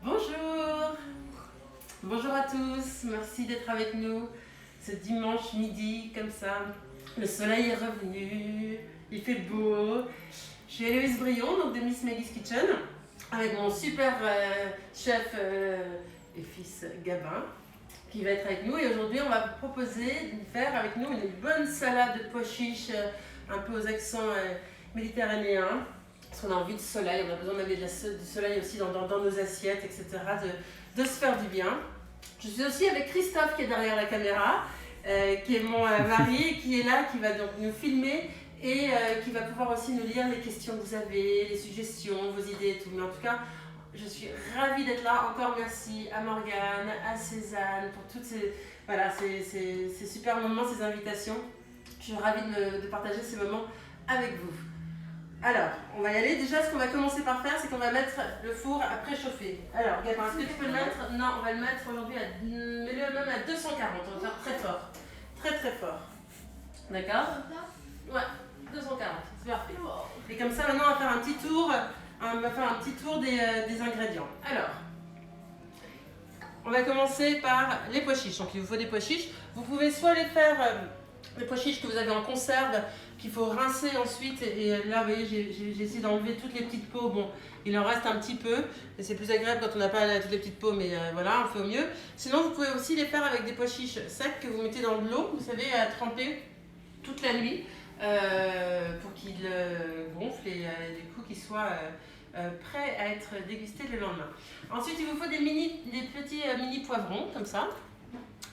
Bonjour! Bonjour à tous, merci d'être avec nous ce dimanche midi comme ça. Le soleil est revenu, il fait beau. Je suis Héloïse Brion, donc de Miss Maggie's Kitchen, avec mon super chef et fils Gabin, qui va être avec nous. Et aujourd'hui, on va vous proposer de faire avec nous une bonne salade de pois chiches, un peu aux accents méditerranéens. Parce qu'on a envie de soleil, on a besoin d'aller du soleil aussi dans nos assiettes, etc. De se faire du bien. Je suis aussi avec Christophe qui est derrière la caméra, qui est mon mari, qui est là, qui va donc nous filmer et qui va pouvoir aussi nous lire les questions que vous avez, les suggestions, vos idées et tout. Mais en tout cas, je suis ravie d'être là. Encore merci à Morgane, à Cézanne pour toutes ces super moments, ces invitations. Je suis ravie de partager ces moments avec vous. Alors, on va y aller. Déjà, ce qu'on va commencer par faire, c'est qu'on va mettre le four à préchauffer. Alors, Gabin, est-ce que tu peux le mettre? Non, on va le mettre aujourd'hui mets-le même à 240. On va faire très fort. Très très fort. D'accord? Ouais, 240. C'est parfait. Et comme ça, maintenant, on va faire un petit tour. On va faire un petit tour des ingrédients. Alors, on va commencer par les pois chiches. Donc, il vous faut des pois chiches. Vous pouvez soit les faire, les pois chiches que vous avez en conserve, qu'il faut rincer ensuite. Et là, vous voyez, j'ai essayé d'enlever toutes les petites peaux. Bon, il en reste un petit peu. Et c'est plus agréable quand on n'a pas toutes les petites peaux, mais voilà, on fait au mieux. Sinon, vous pouvez aussi les faire avec des pois chiches secs que vous mettez dans de l'eau, vous savez, à tremper toute la nuit pour qu'ils gonflent et du coup qu'ils soient prêts à être dégustés le lendemain. Ensuite, il vous faut des petits mini poivrons, comme ça.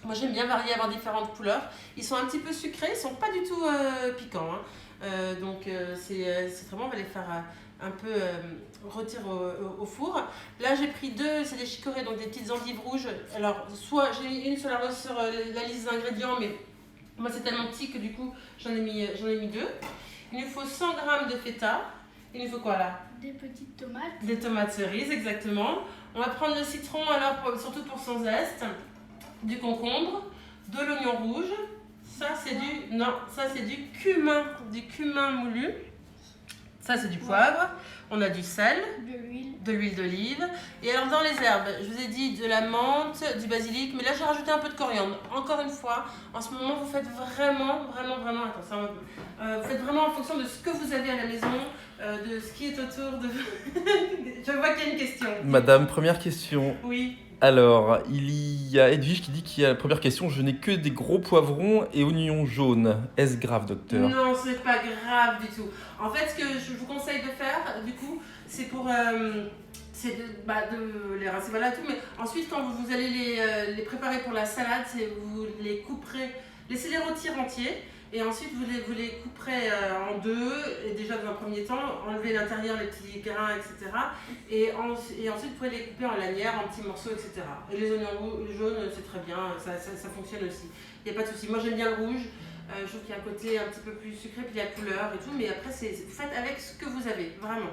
Moi j'aime bien varier, avoir différentes couleurs. Ils sont un petit peu sucrés, ils ne sont pas du tout piquants. Donc c'est très bon, on va les faire un peu rôtir au four. Là j'ai pris deux, c'est des chicorées, donc des petites endives rouges. Alors soit j'ai mis une sur la liste d'ingrédients, mais moi c'est tellement petit que du coup j'en ai mis deux. Il nous faut 100 g de feta. Il nous faut quoi là? Des petites tomates. Des tomates cerises, exactement. On va prendre le citron, alors surtout pour son zeste. Du concombre, de l'oignon rouge, ça c'est du cumin moulu, ça c'est du poivre, on a du sel, de l'huile d'olive, et alors dans les herbes, je vous ai dit de la menthe, du basilic, mais là j'ai rajouté un peu de coriandre. Encore une fois, en ce moment vous faites vraiment, vous faites vraiment en fonction de ce que vous avez à la maison, de ce qui est autour de... Je vois qu'il y a une question. Madame, première question. Oui. Alors, il y a Edwige qui dit qu'il y a la première question. Je n'ai que des gros poivrons et oignons jaunes. Est-ce grave, docteur? Non, c'est pas grave du tout. En fait, ce que je vous conseille de faire, du coup, c'est pour... c'est de les rincer, voilà tout. Mais ensuite, quand vous allez les préparer pour la salade, vous les couperez, laissez-les rôtir entiers. Et ensuite, vous les couperez en deux. Et déjà, dans un premier temps, enlevez l'intérieur, les petits grains, etc. Et ensuite, vous pouvez les couper en lanières, en petits morceaux, etc. Et les oignons jaunes, c'est très bien, ça fonctionne aussi. Il n'y a pas de souci. Moi, j'aime bien le rouge. Je trouve qu'il y a un côté un petit peu plus sucré, puis la couleur et tout. Mais après, faites avec ce que vous avez, vraiment.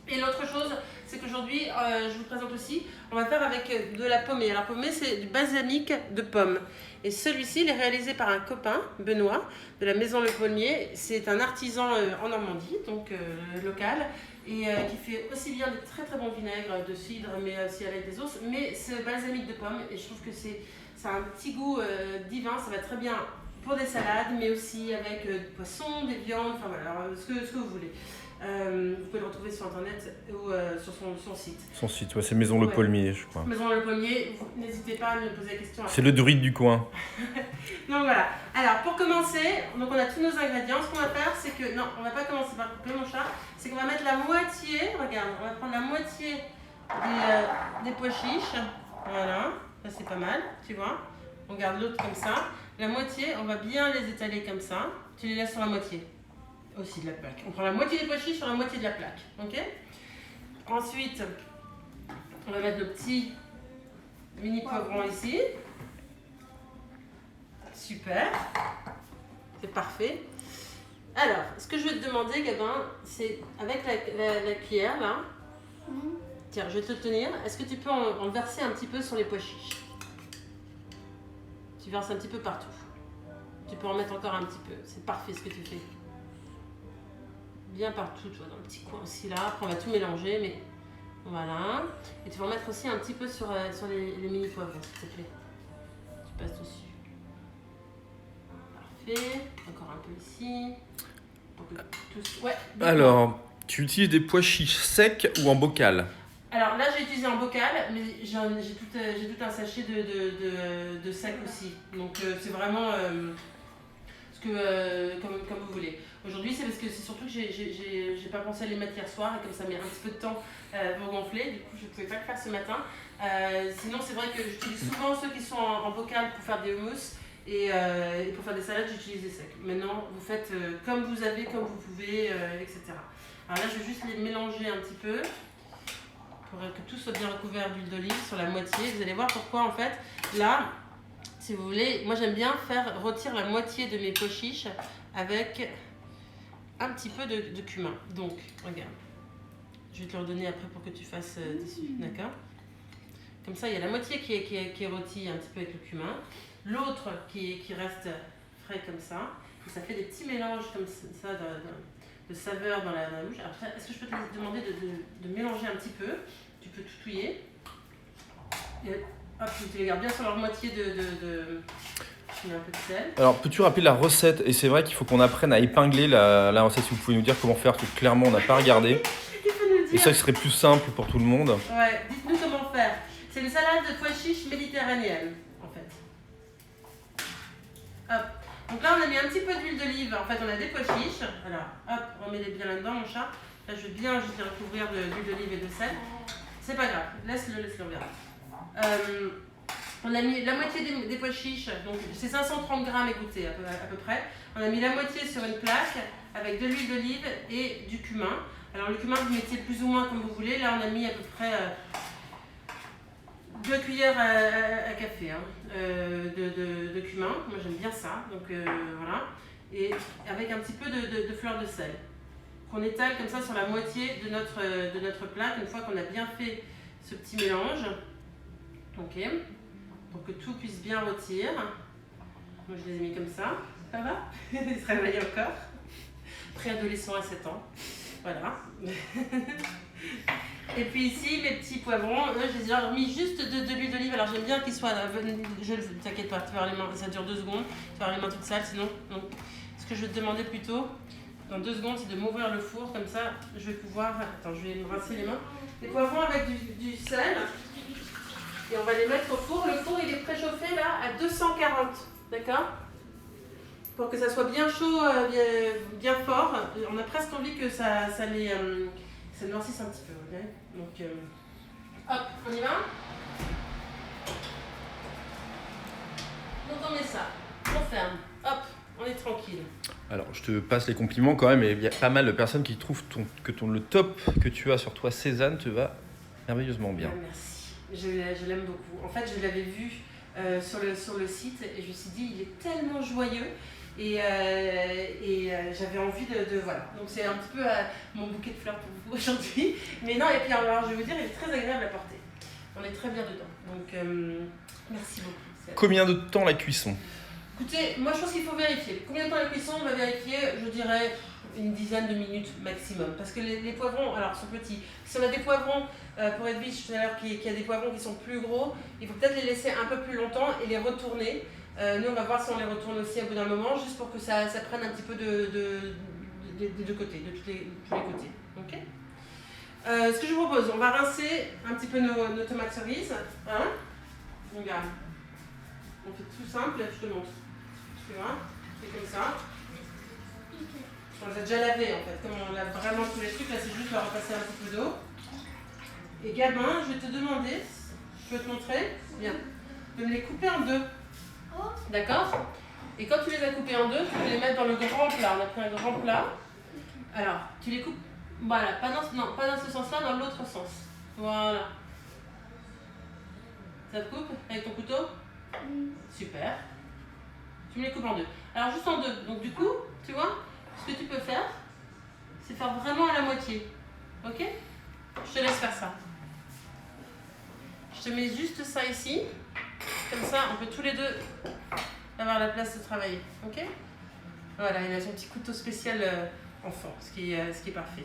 Et l'autre chose, c'est qu'aujourd'hui, je vous présente aussi, on va faire avec de la pommée. Alors, pommée, c'est du balsamique de pomme. Et celui-ci, il est réalisé par un copain, Benoît, de la Maison Le Paulmier. C'est un artisan en Normandie, donc local, et qui fait aussi bien de très très bons vinaigres de cidre, mais aussi avec des sauces. Mais c'est balsamique de pomme, et je trouve que ça a un petit goût divin, ça va très bien pour des salades, mais aussi avec du poisson, des viandes, enfin voilà, ce que vous voulez. Vous pouvez le retrouver sur internet ou sur son site. Son site, ouais, c'est Maison Le Paulmier, je crois. Maison Le Paulmier, n'hésitez pas à me poser la question. C'est le druide du coin. Donc voilà. Alors pour commencer, donc on a tous nos ingrédients. Ce qu'on va faire, c'est que non, on va pas commencer par couper mon chat. C'est qu'on va mettre la moitié. Regarde, on va prendre la moitié des pois chiches. Voilà, ça c'est pas mal, tu vois. On garde l'autre comme ça. La moitié, on va bien les étaler comme ça. Tu les laisses sur la moitié. Aussi de la plaque. On prend la moitié des pois chiches sur la moitié de la plaque. Ok. Ensuite, on va mettre le petit mini poivron ici. Super. C'est parfait. Alors, ce que je vais te demander, Gabin, c'est avec la cuillère là. Tiens, je vais te le tenir. Est-ce que tu peux en verser un petit peu sur les pois chiches? Tu verses un petit peu partout. Tu peux en mettre encore un petit peu. C'est parfait ce que tu fais. Bien partout, tu vois, dans le petit coin aussi là. Après, on va tout mélanger, mais voilà. Et tu vas en mettre aussi un petit peu sur les mini poivrons, s'il te plaît. Tu passes dessus. Parfait. Encore un peu ici. Pour que tout... Ouais. Alors, tu utilises des pois chiches secs ou en bocal? Alors là, j'ai utilisé en bocal, mais j'ai tout un sachet de sec aussi. Donc c'est vraiment comme vous voulez. Aujourd'hui, c'est parce que c'est surtout que j'ai pas pensé à les mettre hier soir et comme ça met un petit peu de temps pour gonfler. Du coup, je ne pouvais pas le faire ce matin. Sinon, c'est vrai que j'utilise souvent ceux qui sont en bocal pour faire des hummus et pour faire des salades, j'utilise des secs. Maintenant, vous faites comme vous avez, comme vous pouvez, etc. Alors là, je vais juste les mélanger un petit peu pour que tout soit bien recouvert d'huile d'olive sur la moitié. Vous allez voir pourquoi en fait. Là, si vous voulez, moi j'aime bien rôtir la moitié de mes pois chiches avec un petit peu de cumin. Donc, regarde. Je vais te le redonner après pour que tu fasses dessus, d'accord? Comme ça, il y a la moitié qui est rôtie un petit peu avec le cumin. L'autre qui reste frais comme ça. Et ça fait des petits mélanges comme ça de saveurs dans la bouche. Alors, est-ce que je peux te demander de mélanger un petit peu? Tu peux tout touiller. Et hop, tu les gardes bien sur leur moitié je mets un peu de sel. Alors, peux-tu rappeler la recette? Et c'est vrai qu'il faut qu'on apprenne à épingler la recette. Si vous pouvez nous dire comment faire, parce que clairement, on n'a pas regardé. Il faut nous dire. Et ça, ce serait plus simple pour tout le monde. Ouais, dites-nous comment faire. C'est une salade de pois chiches méditerranéenne, en fait. Hop. Donc là, on a mis un petit peu d'huile d'olive. En fait, on a des pois chiches. Alors, hop, on met les bien là-dedans, mon chat. Là, je vais bien juste les recouvrir d'huile d'olive et de sel. C'est pas grave, laisse-le, on verra. On a mis la moitié des pois chiches, donc c'est 530 grammes écoutez, à peu près. On a mis la moitié sur une plaque avec de l'huile d'olive et du cumin. Alors le cumin, vous mettez plus ou moins comme vous voulez. Là, on a mis à peu près 2 cuillères à café de cumin. Moi, j'aime bien ça, donc voilà. Et avec un petit peu de fleur de sel. Qu'on étale comme ça sur la moitié de notre plaque, une fois qu'on a bien fait ce petit mélange. Ok, pour que tout puisse bien rôtir. Moi je les ai mis comme ça. Ça va? Ils se réveillent encore. Préadolescent à 7 ans. Voilà. Et puis ici, mes petits poivrons, eux, je les ai remis juste de l'huile d'olive. Alors j'aime bien qu'ils soient. T'inquiète pas, tu vas avoir les mains, ça dure 2 secondes. Tu vas avoir les mains toutes sales sinon. Donc, ce que je vais te demander plutôt, dans 2 secondes, c'est de m'ouvrir le four. Comme ça, je vais pouvoir. Attends, je vais me rincer les mains. Les poivrons avec du sel. Et on va les mettre au four. Le four, il est préchauffé là à 240. D'accord? Pour que ça soit bien chaud, bien fort. On a presque envie que ça noircisse un petit peu. Okay? Donc, hop, on y va? Donc on met ça. On ferme. Hop, on est tranquille. Alors, je te passe les compliments quand même. Et il y a pas mal de personnes qui trouvent que le top que tu as sur toi, Cézanne, te va merveilleusement bien. Merci. Je l'aime beaucoup. En fait, je l'avais vu sur le site et je me suis dit, il est tellement joyeux et j'avais envie de voilà. Donc c'est un petit peu mon bouquet de fleurs pour vous aujourd'hui. Mais non, et puis alors, je vais vous dire, il est très agréable à porter. On est très bien dedans. Donc merci beaucoup. Combien de temps la cuisson? Écoutez, moi je pense qu'il faut vérifier. Combien de temps la cuisson? On va vérifier, je dirais une dizaine de minutes maximum. Parce que les poivrons, alors sont petits. Si on a des poivrons, pour Edwige tout à l'heure, qui a des poivrons qui sont plus gros, il faut peut-être les laisser un peu plus longtemps et les retourner. Nous, on va voir si on les retourne aussi au bout d'un moment, juste pour que ça prenne un petit peu des deux côtés, de tous les côtés. Ok? Ce que je vous propose, on va rincer un petit peu nos tomates cerises. Hein? Regarde. On fait tout simple, je te montre. Tu vois? C'est comme ça. On les a déjà lavés en fait, comme on lave vraiment tous les trucs, là c'est juste leur repasser un petit peu d'eau. Et Gabin, je vais te demander, je peux te montrer? Bien. De me les couper en deux. D'accord? Et quand tu les as coupés en deux, tu peux les mettre dans le grand plat. On a pris un grand plat. Alors, tu les coupes, voilà, pas dans ce sens-là, dans l'autre sens. Voilà. Ça te coupe avec ton couteau? Super. Tu me les coupes en deux. Alors juste en deux. Donc du coup, tu vois, ce que tu peux faire, c'est faire vraiment à la moitié. Ok? Je te laisse faire ça. Je te mets juste ça ici. Comme ça, on peut tous les deux avoir la place de travailler. Ok? Voilà, il a son petit couteau spécial enfant, ce qui est parfait.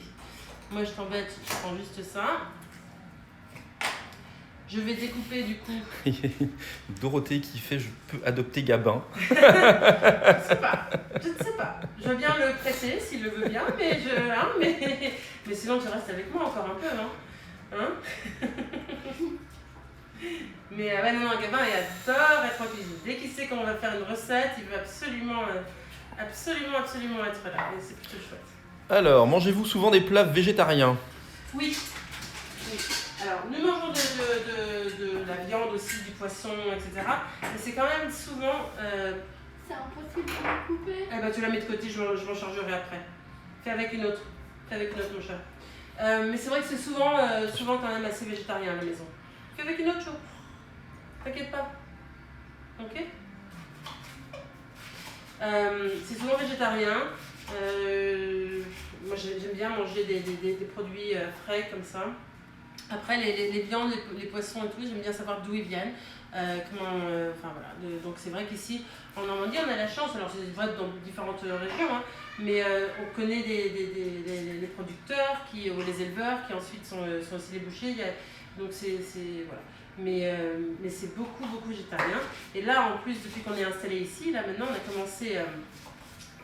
Moi, je t'embête, je prends juste ça. Je vais découper du coup. Dorothée qui fait je peux adopter Gabin. Je ne sais pas. Je veux bien le presser s'il le veut bien, mais sinon tu restes avec moi encore un peu, hein. Mais ouais, non, Gabin, il adore être en cuisine. Dès qu'il sait qu'on va faire une recette, il veut absolument être là. Et c'est plutôt chouette. Alors, mangez-vous souvent des plats végétariens? Oui. Alors, nous mangeons de la viande aussi, du poisson, etc. Mais c'est quand même souvent... C'est impossible de la couper. Eh ben, tu la mets de côté, je m'en chargerai après. Fais avec une autre, mon chat. Mais c'est vrai que c'est souvent quand même assez végétarien à la maison. Fais avec une autre chose. T'inquiète pas. Ok? C'est souvent végétarien. Moi, j'aime bien manger des produits frais comme ça. Après, les viandes, les poissons et tout, j'aime bien savoir d'où ils viennent. Enfin voilà. Donc c'est vrai qu'ici, en Normandie, on a la chance, alors c'est vrai dans différentes régions, hein, mais on connaît les producteurs ou les éleveurs qui ensuite sont aussi les bouchers. Donc voilà. Mais c'est beaucoup végétarien. Et là, en plus, depuis qu'on est installé ici, là maintenant, on a commencé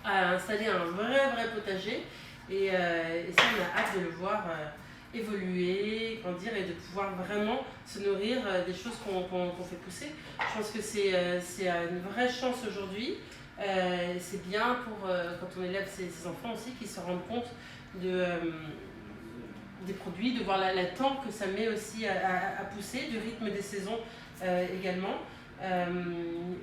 à installer un vrai potager. Et ça, on a hâte de le voir évoluer, grandir et de pouvoir vraiment se nourrir des choses qu'on fait pousser. Je pense que c'est une vraie chance aujourd'hui. C'est bien pour quand on élève ses enfants aussi, qu'ils se rendent compte des produits, de voir le temps que ça met aussi à pousser, du rythme des saisons également.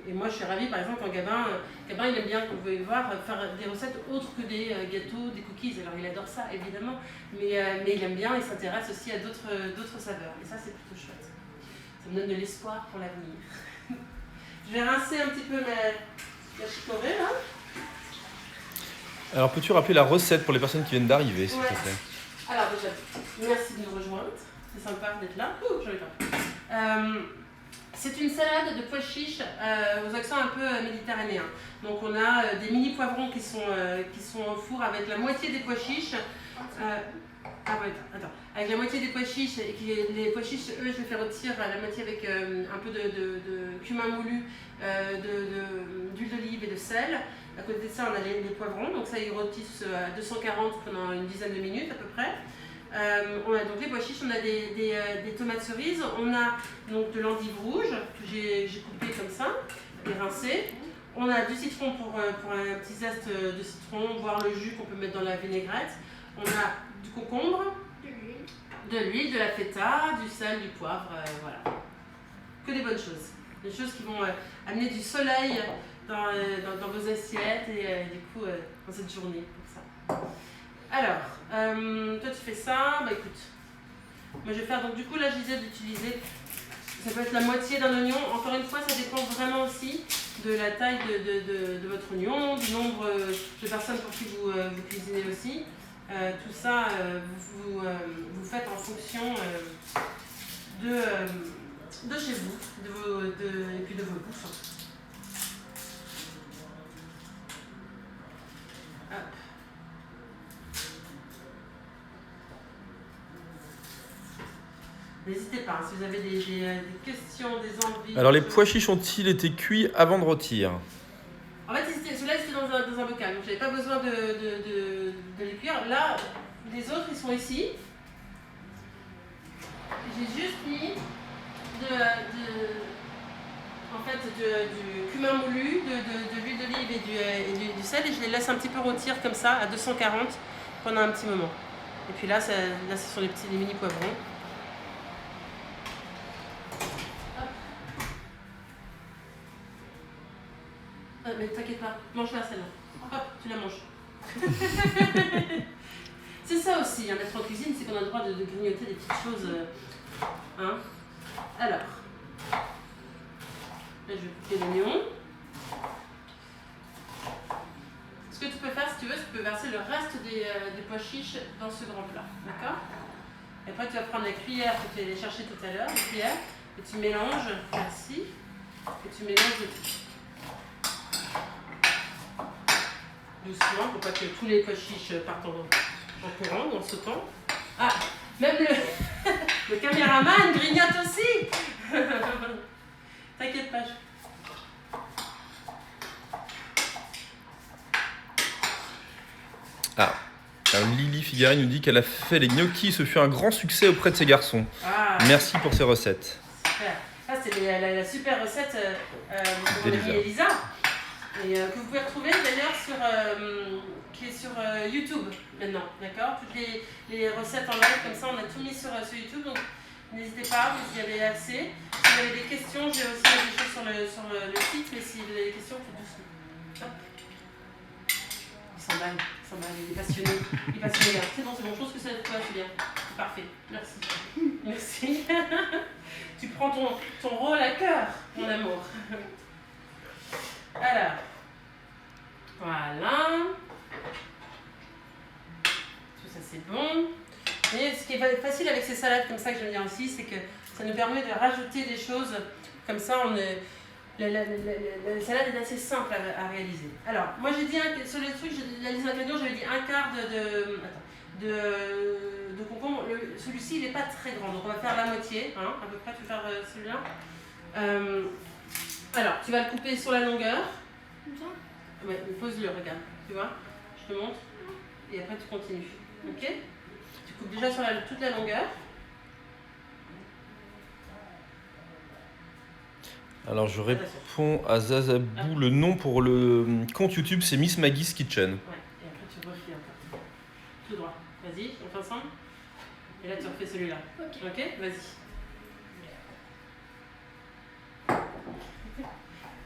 Et moi je suis ravie, par exemple, quand Gabin il aime bien, comme vous pouvez voir, faire des recettes autres que des gâteaux, des cookies. Alors il adore ça évidemment, mais il aime bien, il s'intéresse aussi à d'autres saveurs. Et ça c'est plutôt chouette. Ça me donne de l'espoir pour l'avenir. Je vais rincer un petit peu ma chicorée là. Alors peux-tu rappeler la recette pour les personnes qui viennent d'arriver, s'il te plaît? Alors déjà, merci de nous rejoindre. C'est sympa d'être là. Ouh, j'en ai pas. C'est une salade de pois chiches aux accents un peu méditerranéens. Donc on a des mini poivrons qui sont au four avec la moitié des pois chiches. Avec la moitié des pois chiches, et les pois chiches, eux, je les fais rôtir à la moitié avec un peu de cumin moulu, d'huile d'olive et de sel. À côté de ça, on a les poivrons, donc ça, ils rôtissent à 240 pendant une dizaine de minutes à peu près. On a donc les pois chiches, on a des tomates cerises, on a donc de l'endive rouge que j'ai coupé comme ça et rincé. On a du citron pour un petit zeste de citron, voire le jus qu'on peut mettre dans la vinaigrette. On a du concombre, de l'huile, de la feta, du sel, du poivre, voilà. Que des bonnes choses. Des choses qui vont amener du soleil dans vos assiettes et du coup dans cette journée comme ça. Alors, toi tu fais ça, bah écoute, moi je vais faire, donc du coup là je disais d'utiliser, ça peut être la moitié d'un oignon, encore une fois ça dépend vraiment aussi de la taille de votre oignon, du nombre de personnes pour qui vous cuisinez aussi. Tout ça vous faites en fonction de chez vous, et puis de vos goûts. Hop. N'hésitez pas, si vous avez des questions, des envies... Alors les pois chiches ont-ils été cuits avant de rôtir? En fait, celui-là c'était dans un bocal, donc j'avais pas besoin de les cuire. Là, les autres ils sont ici. J'ai juste mis du cumin moulu, de l'huile d'olive et du sel, et je les laisse un petit peu rôtir comme ça à 240 pendant un petit moment. Et puis là ce sont les mini poivrons. Mais t'inquiète pas, mange-la celle-là. Hop, tu la manges. C'est ça aussi, d'être en cuisine, c'est qu'on a le droit de grignoter des petites choses. Hein. Alors, là je vais couper l'oignon. Ce que tu peux faire, si tu veux, tu peux verser le reste des pois chiches dans ce grand plat. D'accord? Et après, tu vas prendre la cuillère que tu es allé chercher tout à l'heure, la cuillère, et tu mélanges, merci, et tu mélanges le tout. doucement pour pas que tous les pois chiches partent en courant, en sautant. Ah, même le caméraman grignote aussi. T'inquiète pas. Ah, alors Lily Figari nous dit qu'elle a fait les gnocchis, ce fut un grand succès auprès de ses garçons. Ah, Merci pour ces recettes. super. Ça, c'est la super recette de mon d'Elisa. amie Elisa. Et que vous pouvez retrouver d'ailleurs qui est sur YouTube maintenant, d'accord? Toutes les recettes en live comme ça, on a tout mis sur YouTube, donc n'hésitez pas, vous y avez accès. Si vous avez des questions, j'ai aussi des choses sur le site, mais si vous avez des questions, faites doucement. Hop. Il s'emballe, il est passionné. Il est passionné. C'est bon, je pense que ça toi, c'est bien. C'est parfait, merci. Merci. Tu prends ton rôle à cœur, mon amour. Alors, voilà. Tout ça c'est bon. Et ce qui est facile avec ces salades comme ça que j'aime bien aussi, c'est que ça nous permet de rajouter des choses comme ça. La salade est assez simple à réaliser. Alors, moi j'ai dit sur les trucs, les ingrédients, j'avais dit un quart de concombre. Celui-ci il n'est pas très grand, donc on va faire la moitié, hein, à peu près. Tu veux faire celui-là. Alors, tu vas le couper sur la longueur. Comme ça? Ouais, pose-le, regarde. Tu vois? Je te montre. Et après, tu continues. Ok? Tu coupes déjà sur toute la longueur. Alors je réponds à Zazabou, le nom pour le compte YouTube c'est Miss Maggie's Kitchen. Ouais, et après, tu refais encore. Tout droit. Vas-y, on fait ensemble. Et là, tu refais celui-là. Ok? Vas-y.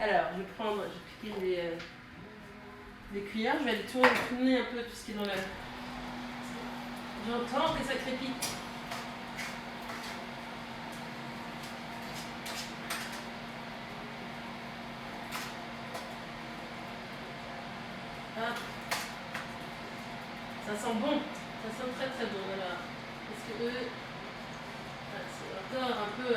Alors, je vais piquer les cuillères, je vais aller tourner un peu tout ce qui est dans la... J'entends que ça crépite. Ah. Ça sent bon, ça sent très très bon alors. Parce que eux, c'est encore un peu...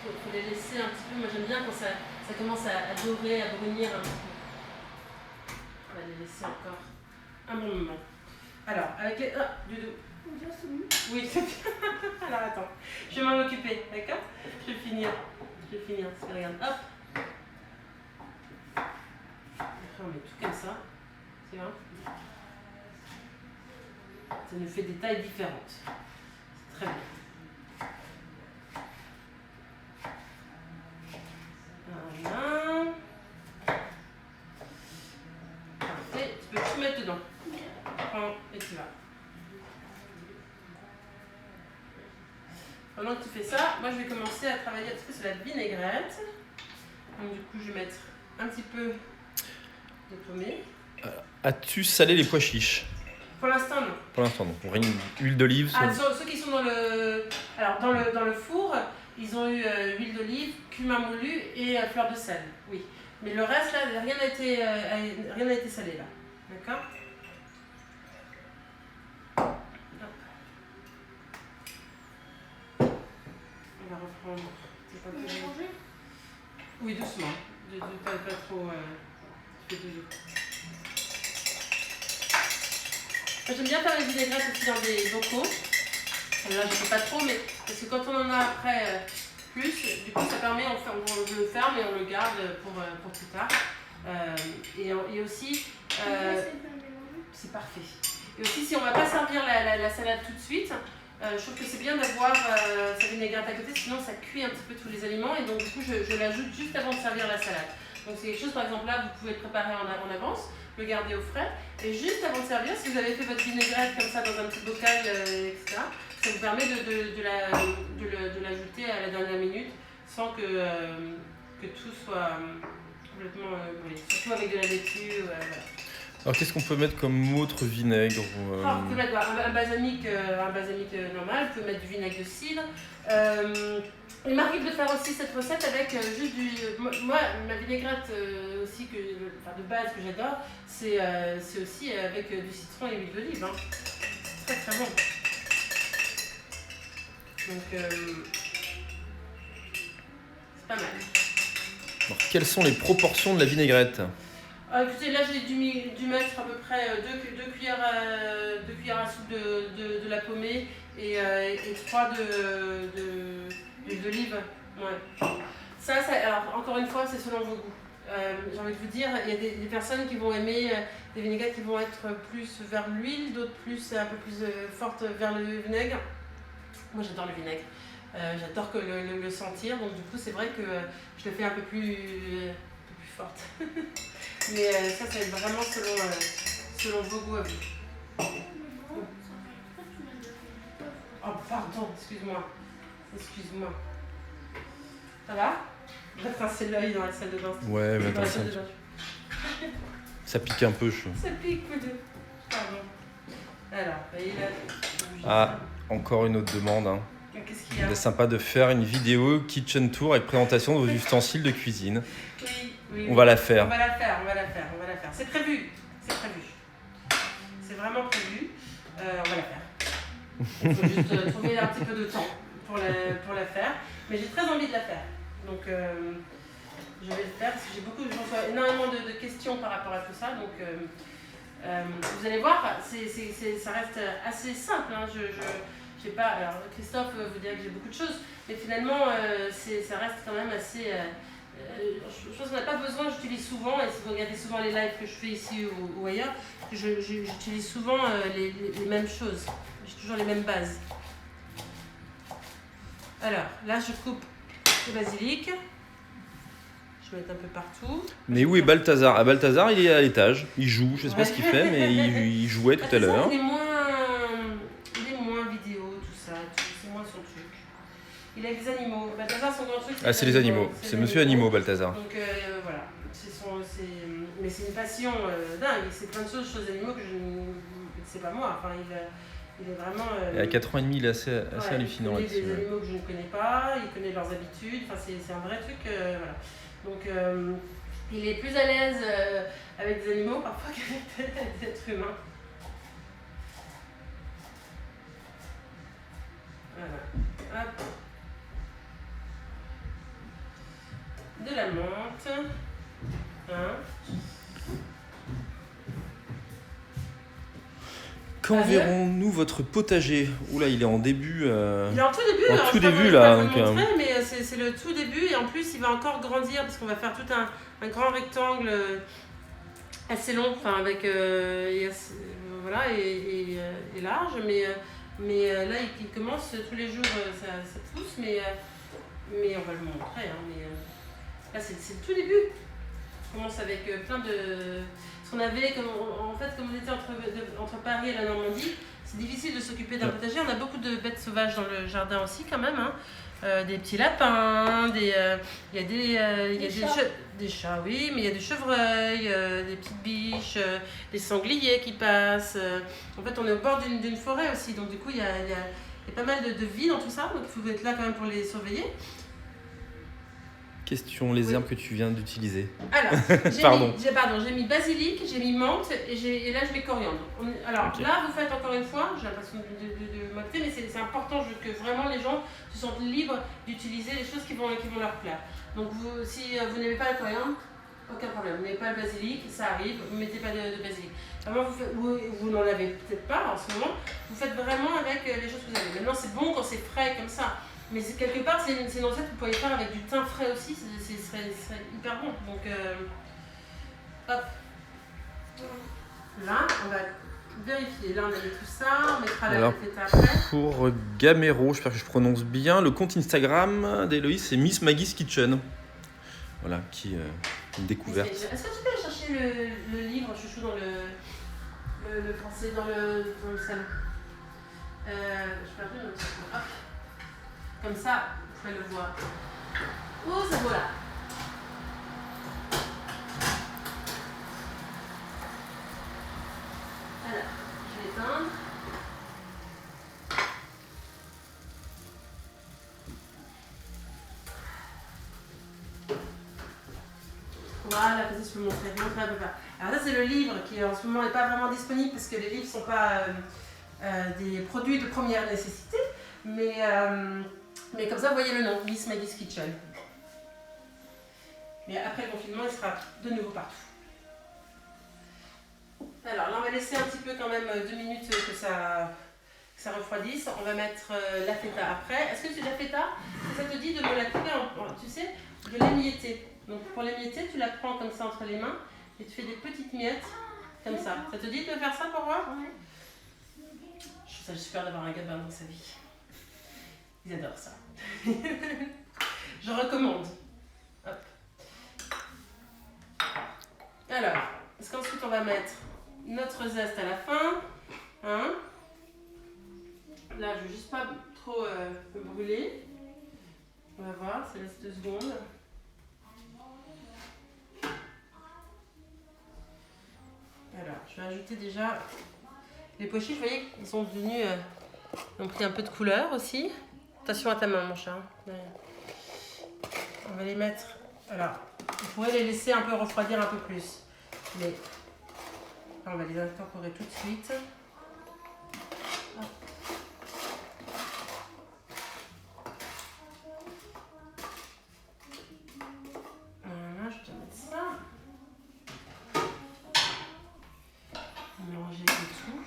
faut les laisser un petit peu, moi j'aime bien quand ça commence à dorer, à brunir un petit peu. On va les laisser encore un bon moment. Alors, avec les... Ah, Doudou. Oui, c'est bien. Alors attends, je vais m'en occuper, d'accord? Je vais finir. Parce que regarde, hop. Après on met tout comme ça, tu vois? Ça nous fait des tailles différentes. C'est très bien. Voilà. Parfait, tu peux tout mettre dedans. Prends et tu vas. Pendant que tu fais ça, moi je vais commencer à travailler un petit peu sur la vinaigrette. Donc du coup je vais mettre un petit peu de paumé. As-tu salé les pois chiches? Pour l'instant non. Pour l'instant non. On une huile d'olive. Ah, ceux qui sont dans le four, ils ont eu huile d'olive, cumin moulu et fleur de sel. Oui. Mais le reste là, rien n'a été salé là. D'accord? On va reprendre. On va changer? Oui, doucement. Pas trop. Tu fais toujours. Moi, j'aime bien faire les vinaigrettes aussi dans des bocaux. Là, je ne fais pas trop, mais parce que quand on en a après plus, du coup, ça permet, on le ferme et on le garde pour plus tard. Et aussi, c'est parfait. Et aussi, si on ne va pas servir la salade tout de suite, je trouve que c'est bien d'avoir sa vinaigrette à côté, sinon ça cuit un petit peu tous les aliments. Et donc, du coup, je l'ajoute juste avant de servir la salade. Donc, c'est quelque chose, par exemple, là, vous pouvez le préparer en avance, le garder au frais. Et juste avant de servir, si vous avez fait votre vinaigrette comme ça dans un petit bocal, etc., ça vous permet de l'ajouter à la dernière minute sans que tout soit complètement brûlé. Surtout avec de la laitue. Voilà. Alors qu'est-ce qu'on peut mettre comme autre vinaigre Vous pouvez mettre un balsamique normal, vous pouvez mettre du vinaigre de cidre. Il m'arrive de faire aussi cette recette avec juste du... Moi, ma vinaigrette aussi de base que j'adore, c'est aussi avec du citron et l'huile d'olive. Hein. C'est très très bon. Donc, c'est pas mal. Alors, quelles sont les proportions de la vinaigrette? Écoutez, là j'ai dû mettre à peu près 2 cuillères, à soupe de la pommée et 3 d'huile d'olive. Ouais. Ça, alors encore une fois, c'est selon vos goûts. J'ai envie de vous dire, il y a des personnes qui vont aimer des vinaigrettes qui vont être plus vers l'huile, d'autres plus un peu plus fortes vers le vinaigre. Moi j'adore le vinaigre. J'adore le sentir, donc du coup c'est vrai que je le fais un peu plus forte. Mais ça va être vraiment selon vos goûts à vous. Oh pardon, excuse-moi. Ça va? Je vais tracer l'œil dans la salle de bain. Ouais, mais Dans la attends, salle de bain. ça pique un peu. Ça pique, coup de... Pardon. Alors, il a... Ah, encore une autre demande. Hein. Qu'est-ce qu'il y a? C'est sympa de faire une vidéo kitchen tour avec présentation de vos ustensiles de cuisine. Oui. On va la faire. On va la faire. C'est prévu. C'est vraiment prévu. On va la faire. Il faut juste trouver un petit peu de temps pour la faire. Mais j'ai très envie de la faire. Donc, je vais le faire parce que je reçois énormément de questions par rapport à tout ça. Donc, vous allez voir, ça reste assez simple. Hein. Je sais pas, alors Christophe vous dirait que j'ai beaucoup de choses, mais finalement, ça reste quand même assez... je pense qu'on n'a pas besoin, j'utilise souvent, et si vous regardez souvent les lives que je fais ici ou ailleurs, j'utilise souvent les mêmes choses. J'ai toujours les mêmes bases. Alors, là, je coupe le basilic. Je vais mettre un peu partout. Mais où est Balthazar? Ah, Balthazar, il est à l'étage. Il joue, je sais pas ce qu'il fait, mais il jouait tout à l'heure. Il est moins vidéo, tout ça. C'est moins son truc. Il a des animaux. Balthazar, son grand truc. Ah, c'est les animaux. C'est Monsieur Animaux, Balthazar. Donc voilà. Mais c'est une passion dingue. C'est plein de choses animaux que c'est pas moi. Enfin, il est vraiment. Et à 4 ans et demi, il est assez hallucinant là-dessus. Il connaît des là-dessus. animaux que je ne connais pas. Il connaît leurs habitudes. Enfin, c'est un vrai truc. Voilà. Donc, il est plus à l'aise avec des animaux parfois qu'avec des êtres humains. Voilà. Hop. De la menthe. Hein. Quand verrons-nous votre potager? Oula, il est en début. Il est en tout début. En tout début là. Donc, mais c'est le tout début et en plus il va encore grandir parce qu'on va faire tout un grand rectangle assez long, enfin avec voilà et large, mais là il commence tous les jours, ça pousse, mais on va le montrer. Hein, mais là c'est le tout début. On commence avec plein de... Ce qu'on avait, comme on était entre Paris et la Normandie, c'est difficile de s'occuper d'un potager. On a beaucoup de bêtes sauvages dans le jardin aussi quand même. Hein. Des petits lapins, il y a des chats, oui, mais il y a des chevreuils, des petites biches, des sangliers qui passent. En fait, on est au bord d'une forêt aussi, donc du coup, il y a pas mal de vie dans tout ça, donc il faut être là quand même pour les surveiller. Question, les herbes que tu viens d'utiliser. Alors, j'ai mis basilic, j'ai mis menthe et là je mets coriandre. Alors okay. Là, vous faites encore une fois, j'ai l'impression de m'acter, mais c'est important que vraiment les gens se sentent libres d'utiliser les choses qui vont leur plaire. Donc si vous n'aimez pas le coriandre, aucun problème. Vous n'avez pas le basilic, ça arrive, vous ne mettez pas de basilic. Vraiment, vous n'en avez peut-être pas en ce moment, vous faites vraiment avec les choses que vous avez. Maintenant, c'est bon quand c'est frais comme ça. Mais quelque part, c'est une recette que vous pouvez faire avec du thym frais aussi, ce serait hyper bon. Donc, hop. Là, on va vérifier. Là, on a mis tout ça, on mettra la feta après. Pour Gamero, j'espère que je prononce bien, le compte Instagram d'Héloïse, c'est Miss Maggie's Kitchen. Voilà, qui est une découverte. Est-ce que tu peux aller chercher le livre, chouchou, dans le français, dans le salon? Je peux appeler notre salon. Hop. Comme ça, vous pouvez le voir. Oh, ça vaut là. Alors, je vais éteindre. Voilà, comme ça je peux montrer un peu pas. Alors ça c'est le livre qui en ce moment n'est pas vraiment disponible parce que les livres ne sont pas des produits de première nécessité, mais comme ça vous voyez le nom, Miss Maggie's Kitchen. Mais après le confinement il sera de nouveau partout. Alors là, on va laisser un petit peu quand même 2 minutes que ça refroidisse. On va mettre la feta après. Est-ce que la feta, ça te dit de me la couper tu sais, de l'émietter. Donc pour l'émietter, tu la prends comme ça entre les mains et tu fais des petites miettes comme ça. Ça te dit de faire ça pour moi? Ouais. Je trouve ça super d'avoir un gamin dans sa vie. Ils adorent ça. Je recommande. Hop. Alors, est-ce qu'ensuite on va mettre notre zeste à la fin, hein? Là, je ne veux juste pas trop me brûler. On va voir, ça laisse 2 secondes. Alors, je vais ajouter déjà les pois chiches. Vous voyez, ils sont devenus, ils ont pris un peu de couleur aussi. Attention à ta main, mon chat. On va les mettre. Alors, on pourrait les laisser un peu refroidir un peu plus, mais on va les incorporer tout de suite. Hop. Voilà, je te mets ça. Mélanger le tout.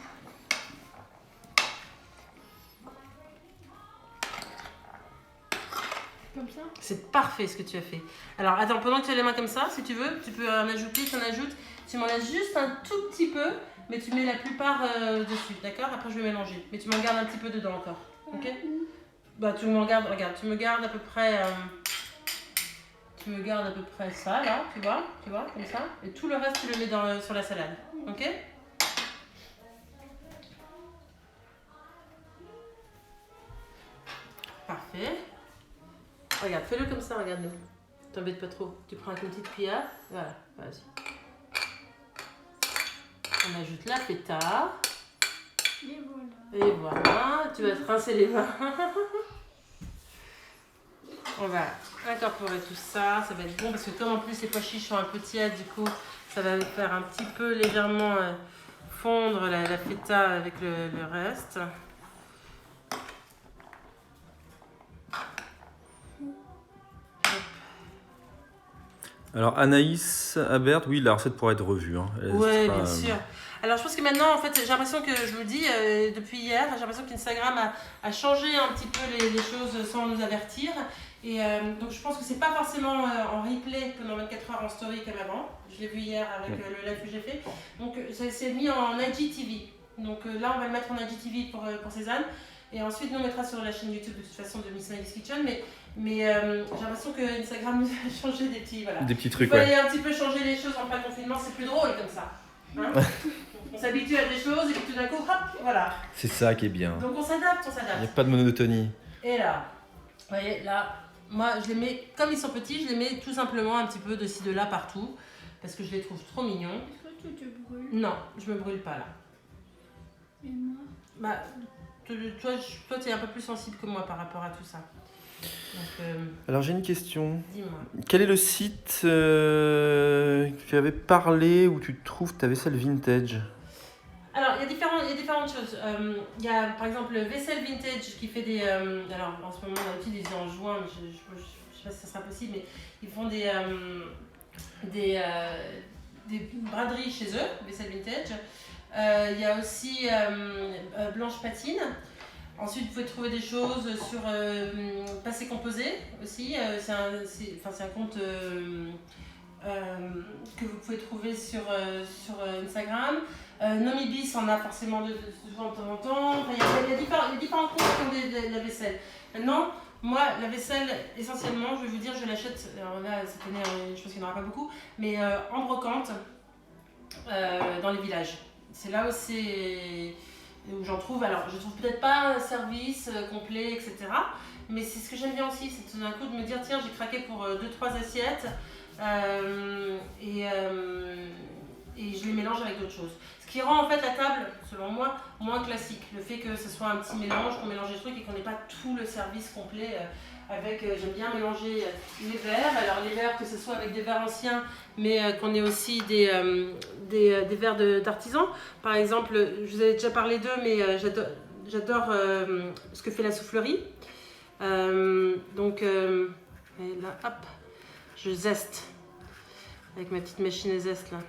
Comme ça. C'est parfait ce que tu as fait. Alors attends, pendant que tu as les mains comme ça, si tu veux, tu peux en ajouter, tu en ajoutes. Tu m'en laisses juste un tout petit peu, mais tu mets la plupart dessus, d'accord? Après je vais mélanger. Mais tu m'en gardes un petit peu dedans encore, ok? Bah tu me gardes, regarde, tu me gardes à peu près... ça là, tu vois, comme ça. Et tout le reste tu le mets sur la salade, ok? Parfait. Regarde, fais-le comme ça, regarde-le. T'embête pas trop. Tu prends avec une petite cuillère. Voilà, vas-y. On ajoute la feta. Et voilà. Et voilà, tu vas te rincer les mains. On va incorporer tout ça. Ça va être bon parce que comme en plus les pois chiches sont un peu tièdes, du coup, ça va faire un petit peu légèrement fondre la feta avec le reste. Alors Anaïs Habert, oui, la recette pourrait être revue. Hein. Oui, bien sûr. Alors je pense que maintenant, en fait, j'ai l'impression que, je vous le dis, depuis hier, j'ai l'impression qu'Instagram a changé un petit peu les choses sans nous avertir. Et donc je pense que c'est pas forcément en replay pendant 24 heures en story comme avant. Je l'ai vu hier avec le live que j'ai fait. Donc ça s'est mis en IGTV. Donc là, on va le mettre en IGTV pour Cézanne. Et ensuite, nous, on mettra sur la chaîne YouTube de toute façon de Miss Maggie's Kitchen. Mais j'ai l'impression que Instagram nous a changé des petits trucs. Il fallait un petit peu changer les choses en plein confinement, c'est plus drôle comme ça. Hein? On s'habitue à des choses et puis tout d'un coup, hop, voilà. C'est ça qui est bien. Donc on s'adapte, Il n'y a pas de monotonie. Et là, vous voyez, là, moi je les mets, comme ils sont petits, je les mets tout simplement un petit peu de ci, de là, partout. Parce que je les trouve trop mignons. Est-ce que tu te brûles? Non, je me brûle pas là. Et moi? Bah, toi tu es un peu plus sensible que moi par rapport à tout ça. Donc, Alors j'ai une question. dis-moi. Quel est le site que tu avais parlé où tu trouves ta vaisselle vintage? Alors, il y a différentes choses. Il y a par exemple Vaisselle Vintage qui fait des... alors, en ce moment, d'habitude, ils sont en juin, mais je ne sais pas si ça sera possible, mais ils font des braderies chez eux, Vaisselle Vintage. Il y a aussi Blanche Patine. Ensuite, vous pouvez trouver des choses sur Passé Composé aussi. C'est un compte que vous pouvez trouver sur Instagram. Nomibis en a forcément de temps en temps. Enfin, il y a différents comptes qui ont de la vaisselle. Maintenant, moi, la vaisselle, essentiellement, je vais vous dire, je l'achète, alors là, cette année, je pense qu'il n'y en aura pas beaucoup, mais en brocante, dans les villages. C'est là où j'en trouve. Alors, je trouve peut-être pas un service complet, etc. Mais c'est ce que j'aime bien aussi, c'est tout d'un coup de me dire, tiens, j'ai craqué pour 2-3 assiettes et je les mélange avec d'autres choses. Ce qui rend en fait la table, selon moi, moins classique. Le fait que ce soit un petit mélange, qu'on mélange des trucs et qu'on n'ait pas tout le service complet avec, j'aime bien mélanger les verres. Alors les verres, que ce soit avec des verres anciens, mais qu'on ait aussi des verres d'artisans. Par exemple, je vous avais déjà parlé d'eux, mais j'adore ce que fait la soufflerie. Donc et là, hop, je zeste avec ma petite machine à zeste là.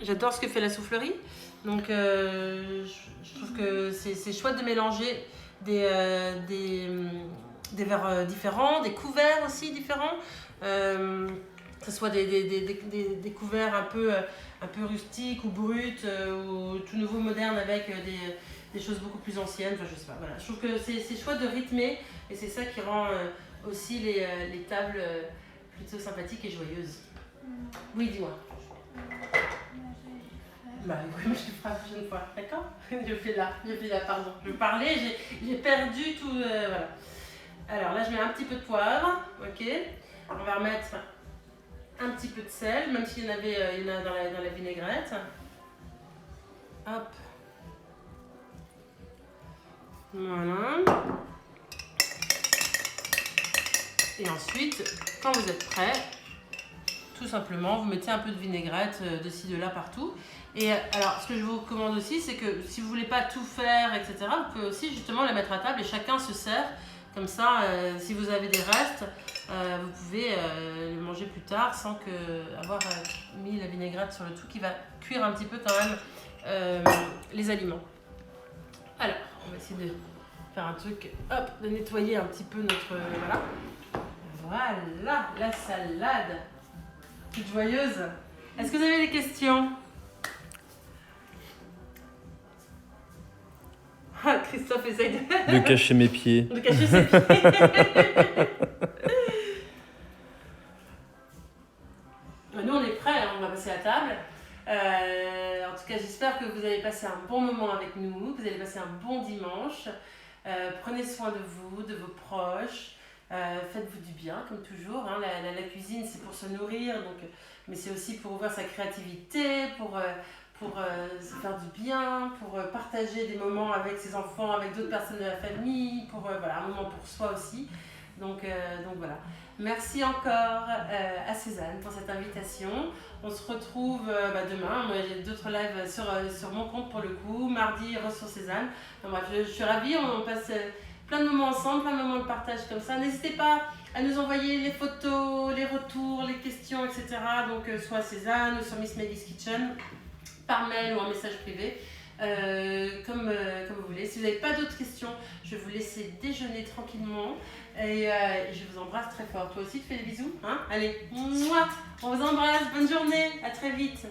J'adore ce que fait la soufflerie. Donc, je trouve que c'est chouette de mélanger des verres différents, des couverts aussi différents. Que ce soit des couverts un peu rustiques ou bruts, ou tout nouveau moderne avec des choses beaucoup plus anciennes. Enfin, je sais pas, voilà. Je trouve que c'est chouette de rythmer et c'est ça qui rend aussi les tables plutôt sympathiques et joyeuses. Oui, dis-moi. Bah oui, mais je le ferai la prochaine fois, d'accord? Je fais là, pardon. Je parlais, j'ai perdu tout, voilà. Alors là, je mets un petit peu de poivre, ok? On va remettre un petit peu de sel, même s'il y en a dans la vinaigrette. Hop. Voilà. Et ensuite, quand vous êtes prêt, tout simplement, vous mettez un peu de vinaigrette de ci, de là, partout. Et alors, ce que je vous recommande aussi, c'est que si vous voulez pas tout faire, etc., vous pouvez aussi justement la mettre à table et chacun se sert. Comme ça, si vous avez des restes, vous pouvez le manger plus tard sans avoir mis la vinaigrette sur le tout qui va cuire un petit peu quand même les aliments. Alors, on va essayer de faire un truc, hop, de nettoyer un petit peu notre... Voilà, la salade. Toute joyeuse. Est-ce que vous avez des questions? Ah, Christophe essaye de cacher mes pieds. De cacher ses pieds. Nous, on est prêts, on va passer à table. En tout cas, j'espère que vous avez passé un bon moment avec nous, que vous allez passer un bon dimanche. Prenez soin de vous, de vos proches. Faites-vous du bien, comme toujours. Hein. La cuisine, c'est pour se nourrir, mais c'est aussi pour ouvrir sa créativité, pour se faire du bien, pour partager des moments avec ses enfants, avec d'autres personnes de la famille, pour un moment pour soi aussi. Donc voilà. Merci encore à Cézanne pour cette invitation. On se retrouve demain. Moi, j'ai d'autres lives sur mon compte pour le coup. Mardi, sur Cézanne. Enfin, bref, je suis ravie. On passe plein de moments ensemble, plein de moments de partage comme ça. N'hésitez pas à nous envoyer les photos, les retours, les questions, etc. Donc, soit à Cézanne ou sur Miss Maggie's Kitchen, par mail ou en message privé. Comme vous voulez. Si vous n'avez pas d'autres questions, je vais vous laisser déjeuner tranquillement et je vous embrasse très fort. Toi aussi, tu fais des bisous, hein? Allez, mouah, on vous embrasse, bonne journée, à très vite.